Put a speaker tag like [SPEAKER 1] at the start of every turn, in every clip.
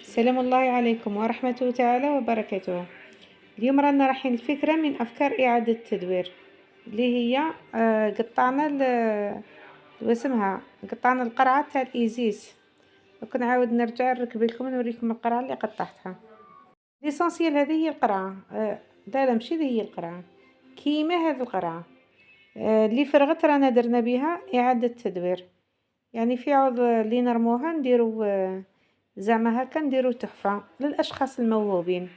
[SPEAKER 1] سلام الله عليكم ورحمة تعالى وبركاته. اليوم رانا رايحين الفكرة من أفكار إعادة التدوير اللي هي قطعنا واسمها قطعنا القرعة تاع الإيزيس. دوك نعاود نرجع نركب لكم نوريكم القرعة اللي قطعتها. ليسونسيال هذه هي القرعة، لا ماشي هذه هي القرعة، كيما هذه القرعة اللي فرغت رانا درنا بها إعادة تدوير. يعني في عوض اللي نرموها نديرو زعما هكا نديرو تحفة للأشخاص الموهوبين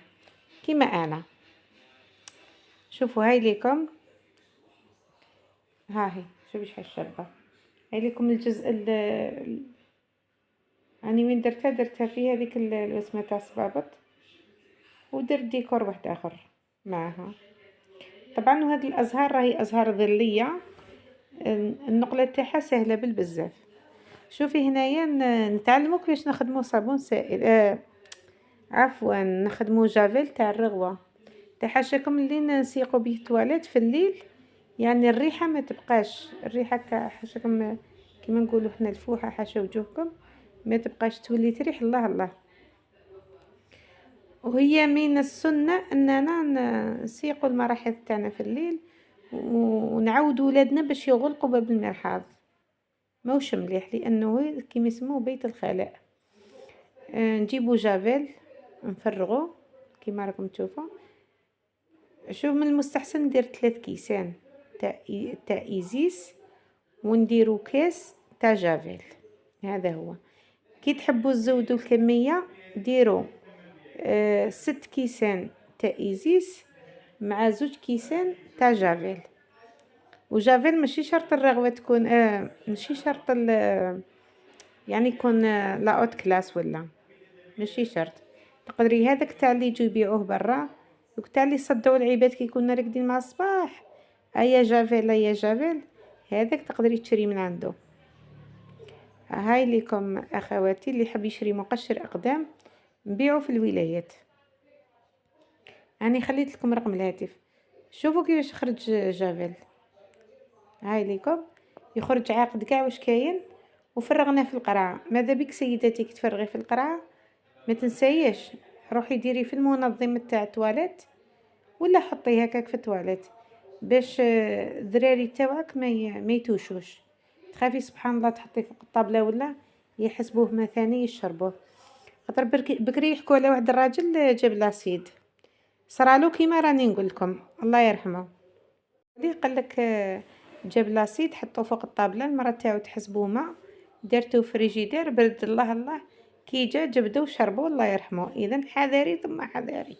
[SPEAKER 1] كيما أنا. شوفوا هاي ليكم، هاهي شوفي شحال شابة. هاي ليكم الجزء أني وين درتها في هذيك الوسمة تاع الصبابط، ودرت ديكور واحد آخر معها. طبعا وهاد الأزهار راهي أزهار ظلية، النقلة تاعها سهلة بالبزاف. شوفي هنايا نتعلموا كيفاش نخدموا صابون سائل، عفوا نخدموا جافيل تاع الرغوة. تحاشاكم اللي نسيقوا به التواليت في الليل، يعني الريحة ما تبقاش، الريحة حاشاكم كيما نقولوا حنا الفوحة حاشا وجوهكم ما تبقاش تولي تريح الله الله. وهي من السنة اننا نسيقوا المراحيض تاعنا في الليل ونعودوا ولادنا باش يغلقوا باب المرحاض، موش مليح لانه كيما يسموه بيت الخلاء. نجيبوا جافيل نفرغوا كيما راكم تشوفوا. شوف من المستحسن ندير 3 كيسان تاع ايزيس ونديرو كاس تاع جافيل، هذا هو. كي تحبوا تزودوا الكميه ديروا 6 كيسان تاع ايزيس مع 2 كيسان تاع جافيل. وجافيل ماشي شرط الرغوه تكون ماشي شرط يعني يكون لا اوت كلاس ولا ماشي شرط. تقدري هذاك تاع اللي يجوا يبيعوه برا، دوك تاع اللي يصدعوا العباد كي يكونوا راقدين مع الصباح، ايا جافيل ايا جافيل، هذاك تقدري تشري من عنده. هاي ليكم اخواتي اللي يحب يشري مقشر اقدام نبيعه في الولايات. يعني خليت لكم رقم الهاتف. شوفوا كيفاش خرج جافيل، هاي ليكم يخرج عاقد كاع واش كاين. وفرغناه في القرعه. ماذا بك سيدتي كي تفرغي في القرعه ما تنسايش روحي ديري في المنظم تاع التواليت ولا حطيه هكاك في التواليت باش الذراري تاوعك ما يتوشوش. تخافي سبحان الله تحطيه فوق الطابله ولا يحسبوه مثاني يشربوه. خاطر بكري يحكوا على واحد الراجل جاب لاسيد صرالو كيما راني نقول لكم الله يرحمه. اللي قال لك جاب لاسيد حطوه فوق الطابله، المرة تاعو تحسبوه ماء، درتو فريجيدير برد الله الله، كي جا جبدو وشربو الله يرحمه. اذا حذاري ثم حذاري.